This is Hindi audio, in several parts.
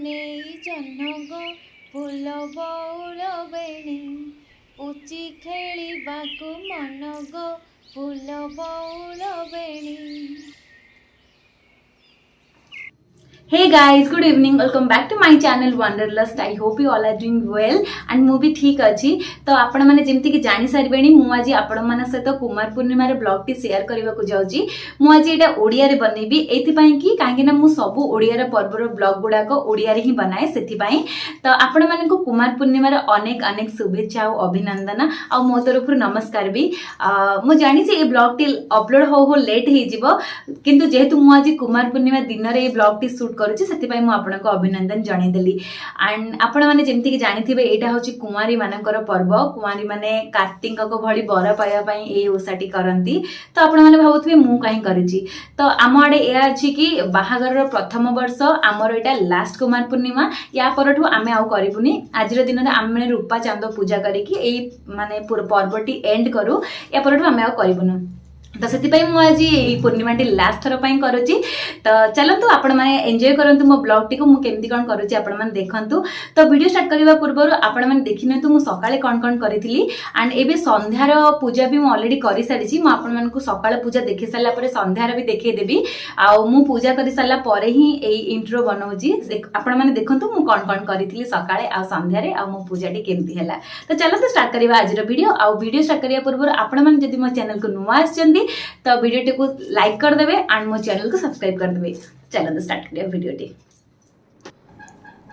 ନେଇ ଜହ୍ନଗୋ ଫୁଲ ବଉଳ ବେଣୀ ପୁଚି ଖେଳିବାକୁ ମନ ଗୋ ଫୁଲ ବଉଳ ବେଣୀ। Hey guys, good evening. Welcome back to my channel Wanderlust. I hope you all are doing well and ମୁଁ भी ठीक अच्छी। तो आपण माने जेमती कि जानि सारिबेनी मु आज आपण मान सहित कुमार पूर्णिमा रे ब्लॉग टी शेयर करबा को जाउची। मु आज एटा ओडिया रे बनेबी एथि पई कि काहे ना मु सब ओडिया रे पर्व रो ब्लॉग गुडा को ओडिया रे ही बनाए सेथि पई। तो आपण माने को कुमार पूर्णिमा रे अनेक अनेक शुभेच्छा और अभिनंदन आ मो तरफ नमस्कार भी। मु जानि जे ए ब्लॉग टी अपलोड हो लेट हे जिवो किंतु जेहेतु मु आज कुमार पूर्णिमा दिन रे ए ब्लॉग टी शूट करूची सेतिपई मु आपनको अभिनंदन जणाई देली। एंड आपण माने जेमति कि जानिथिबे एटा होची कुमारी मानकर पर्व। कुमारी माने कार्तिक को भली बर पाया पई ए ओसाटी करंती। तो आपण माने भाबुथिबे मु काहे करिची। तो आम आडे ए अछि कि बाहागर रो प्रथम वर्ष आमर एटा लास्ट कुमार पूर्णिमा। या परठु आमे आउ करिबुनी। आजिर दिन रे आमे रूपा चांद पूजा करिकि ए माने पर्वटी एंड करू। या परठु आमे आउ करिबुनु। तो से आज पूर्णिमा टी लास्ट थर पर करुच्ची। तो चलतु आपण मैंने एंजॉय करंतु मो ब्लॉग टी को केमती कौन करुच्ची आपण मैंने देखंतु। तो वीडियो स्टार्ट करने पूर्व आपण मैंने देखि नियंतु मु सकाळे कौन कौन करी एंड एबे संध्यार पूजा भी मु ऑलरेडी करि सारिछि। मु आपण मानकु सकाळे पूजा देखि सारला परे संध्यार भी देखै देबी। आ मु पूजा करि सारला परे ही एई इंट्रो बनाउछि। आपण माने देखंतु मु कौन कौन करिथिली सकाळे आ संध्यारे आ मो पूजा टी केमती हैला। तो चलतु स्टार्ट करबा आज वीडियो। आ वीडियो स्टार्ट करिया पूर्व आपण माने जदि मो चैनल को नुवा आछन तो वीडियो को लाइक कर देबे एंड मो चैनल को सब्सक्राइब कर देबे। चलो तो स्टार्ट करिया वीडियो टी।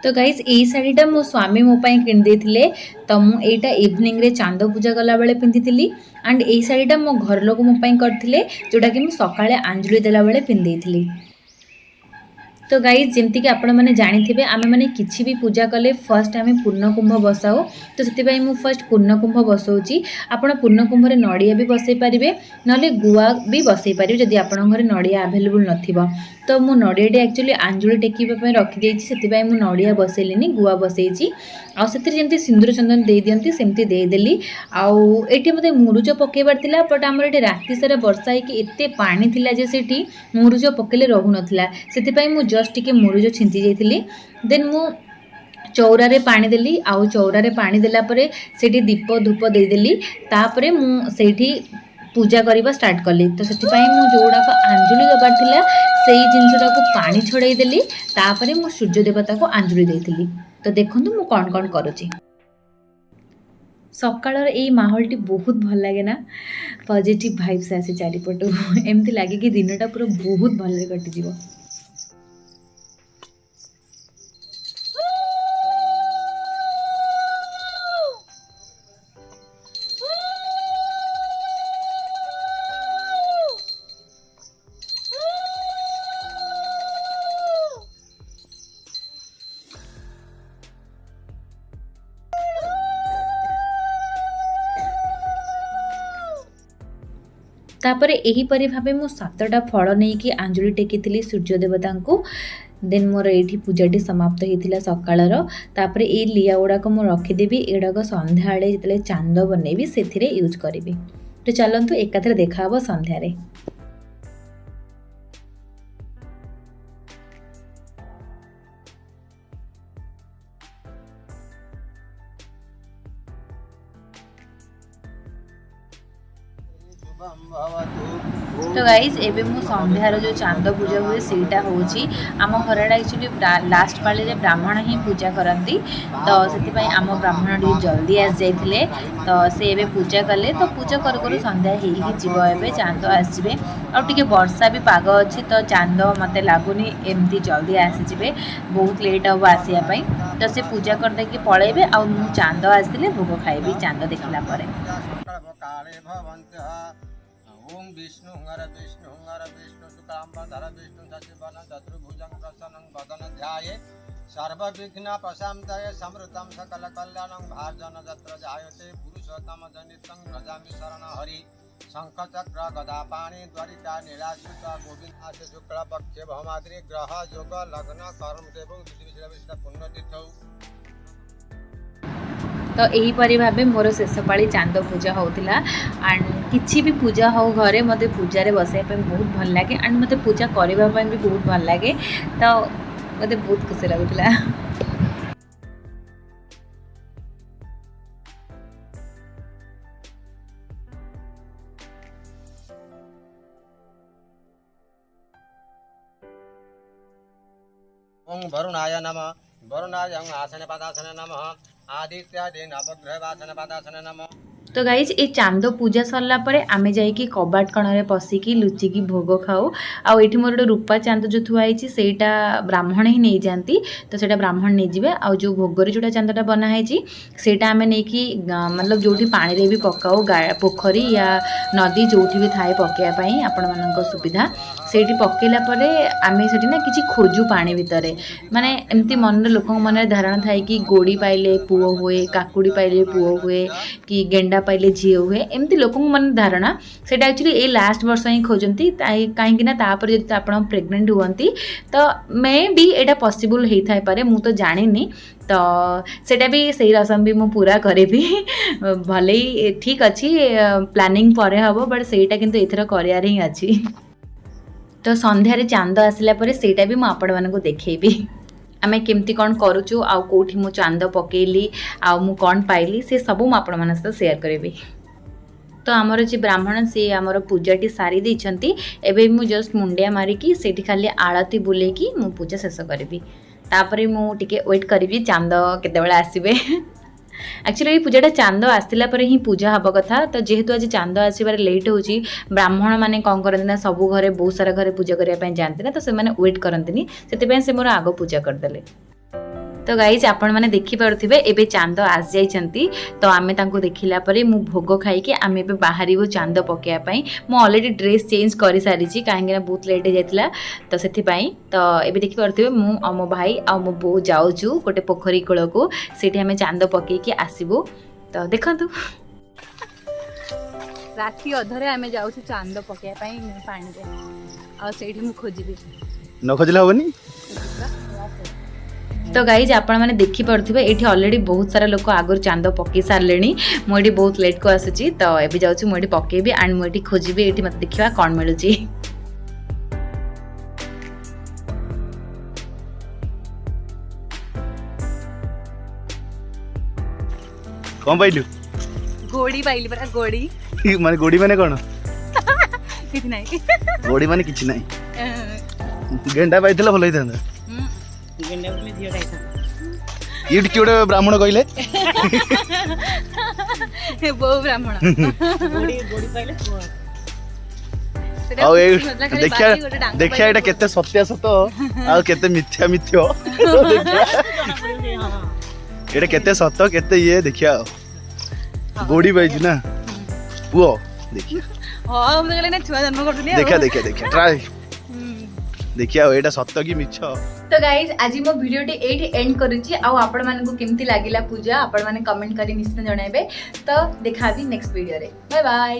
तो गाइस ए साड़ीटा मो स्वामी मो पई किन देथिले। तो मु एटा इवनिंग रे चांद पूजा गला बेले पिंधिथिली एंड ए साड़ीटा मो घर लोक मो पई करथिले जोटा कि मु सकाळे अंजलि देला बेले पिन देथिली। तो गाइज जमती कि आपण मैंने जानी आमे मैंने किसी भी पूजा कले फर्स्ट आम पूर्ण कुंभ बसाऊ। तो से मुझे फर्स्ट पूर्ण कुंभ बसाऊँगी। आपड़ पूर्ण कुंभ नड़िया भी बसई पारे ना गुआ भी बसई पारे जदि आपण घर नड़िया आभेलेबुल न। तो मु नड़ियाटी एक्चुअली आंजुली टेकिबा रखी से मुझे नड़िया बसैलिनी गुआ बसई आमती सिंदूर चंदन दे दियंती सेमती देदेली। आठी मत मुरुज पकेबार थिला बट आमर ये राति सारा वर्षा होगी एते पानी थिला जे सेठी मुरुज पकेले रहू नथिला। सेति मु जस्ट टिके मुरुज छिंची जाइथिली। देन मु चौरा रे पानी देली। आउ चौरा रे पानी देला परे सेठी दीप धूप देदेली। तापरे मु सेठी पूजा करबा स्टार्ट कली। तो सेठिपाई मु जोड़ा आंजुली दबार थिला सेई जिनसटा को पानी छड़ाई देली। तापरे मु सूर्य देवता को आंजुली देथिली। तो देखंतु मु कौन कौन करूची। सकाळर एई माहौलटी बहुत भल लागे ना। पॉजिटिव वाइब्स आसे चारिपटू एमती लागे कि दिनटा पूरा बहुत भल कटि जीवो। तापर यही परि भाबे मु 7टा फल नहीं कि आंजुली टेकी सूर्य देवता को। देन मोर ये पूजाटी समाप्त होता सकाळर। तापर ये लिया गुड़ाक मु रखीदेवी एडाक संध्या जो चांद बनैबी से यूज करी। तो चलतु एकाथरे देखा संध्यारे। तो गाइज एबे मु संध्यार जो चांद पूजा हुए सेटा होची। आम घर एक्चुअली लास्ट पाले रे ब्राह्मण ही पूजा करती। तो से आम ब्राह्मण टी जल्दी आस जाइथिले। तो से एबे पूजा कले। तो पूजा कर करू संध्या ही जीव एबे चांद आसीबे। आ टिके वर्षा भी पाग अच्छी। तो चांद मते लागुनी एमती जल्दी आसीबे बहुत लेट हम आसिया पई। तो से पूजा कर देके पळेबे आ मु चांद आसिले भोग खाइबी चांद देखला परे। ओम विष्णु हंगार विष्णु शुक्लांबरधर विष्णु शशिवर्णं चतुर्भुजं प्रसन्नं वदनं ध्याये सर्वविघ्न प्रशान्तये समृतं सकलकल्याणं भार्जन जत्र जायते पुरुषोत्तम जनितं भजामि शरणं हरि शंखचक्र गदा पाणि द्वारिका नीलाश्रित गोविंद शुक्ल पक्षे भौमाद्रि ग्रह योग लग्न कर्म देव पुण्यतीर्थ। तो यही परि भाबे मोर शेष पाली चांद पूजा होतिला। एंड किछि भी पूजा हो घरे मते पूजा रे बसे पे बहुत भल लागे एंड मते पूजा करबा पे भी बहुत भल लागे। तो मते बहुत खुशी लागुला। ओं वरुणाय नमः वरुणाय आसन पदासन नमः आदित्यादि नवग्रहवासन पदासन नमः। तो गाइज ये चांद पूजा सरला परे आमे जाइकी कबाट कणरे पशिकी लुचिकी भोग खाऊ। आउ एठी मोर रूपा चांद जो थुआई सेटा ब्राह्मण ही नहीं जाती, तो सेटा ब्राह्मण नहीं जिवे। आउ जो भोगरे जोटा चांदटा बना है सेटा आमे नहीं कि मतलब जोठी पानी रे भी पकाऊ, पोखरी या नदी जोठी भी थाए पकेया आपण मानक सुविधा सेठी पकेला परे आमे सेठी ना किछि खोजू पानी भितरे, माने एमती मन लोक मन धारणा थाए कि गोड़ी पाइले पुओ हुए, काकुड़ी पाइले पुओ हुए कि गेंडा पाइले झील हुए, एमती लोक मन धारणा सेटा एक्चुअली ए लास्ट वर्ष ही खोजती कहीं तापर जब आप प्रेग्नेंट हुअंती तो मे भी एटा पॉसिबल हो थाई पारे, मु तो जानिनी। तो सेटा भी सही रसम भी मु पूरा करेबी भले ही ठीक अच्छी प्लानिंग पर हम, बट सेटा किंतु एथर करियार ही अच्छी। तो संध्यारे चांद आसला परे सेटा भी मु आपण मानकु देखैबी आमे केमती कौन करूचु आउ कोठी मु चांद पकेली आउ मु कौन पाइली से सब मु आपण मन सहित शेयर करेबी। तो आमर जी ब्राह्मण सी आमर पूजाटी सारी देइछंती, एबे मु जस्ट मुंडिया मारिकी सेठी खाली आळती बुलेकी मु पूजा शेष करेबी। तापरे मु टिके वेट करेबी चांद केतेबेला आसीबे। एक्चुअली ये पूजाटा चांद आसला पर ही पूजा हवा कथा, तो जेहेतु आज चांद आसबार लेट होची ब्राह्मण माने कौन करते ना सब घरे बहुत सारा घरे पूजा करने जाते ना, तो से माने वेट करते से मोर आग पूजा करदे। तो गाइज आपण मैंने देखिपे एबे चांद आस जाइछंती, तो आमे तांको देखिला परे मु भोग खाई कि आमे एबे बाहरिबो चांद पकेया पई। मु ऑलरेडी ड्रेस चेंज करि सारी छी काहेकि ना बहुत लेट हो जाइतला, तो सेथि पई तो एबे देखिपे मु आ मो भाई आ मो बो जाउछु गोटे पोखरी कूल को, सेठी आमे चांद पके कि आसीबो। तो देखंतु राती अधरे आमे जाउछु चांद पकेया पई पानी रे, आ सेठी मु खोजिबी न खोजले होबनी। तो गाइज आपण मैंने देखिपे ये ऑलरेडी बहुत सारा लोक आगर चांद पकई सारे, मुझे बहुत लेट को आसूची। तो ये जाऊँ मुझे पकेबी एंड मुझे खोजी ये मत देखा कौन मिलूँ। कौन पाइलु? गोड़ी पाइली परा गोड़ी माने गोड़ी माने कोन? किछि नाही गोड़ी माने किछि नाही। गेंडा पाइथला भलो हिथांदा। गेंडा बोले झियोटा हिथांदा। इट किउडे ब्राह्मण कइले? बो ब्राह्मण। गोड़ी पाइले आ देखिया एटा केते सत्य सत आ केते मिथ्या मिथ्यो एटा केते सत केते ये देखिया गोड़ी पाइछि ना पुओ देखिया। हां हम कहले ना छुआ जन्म करथली। देखिया ट्राई देखिया एटा सत्य की मिछ। तो गाइज आज मो भिडियोटी एठी एंड करूची। आ आपण मानकु केमती लागिला पूजा आपण माने कमेंट करी निश्चित जणाइबे। तो देखाबी नेक्स्ट वीडियो रे। Bye bye.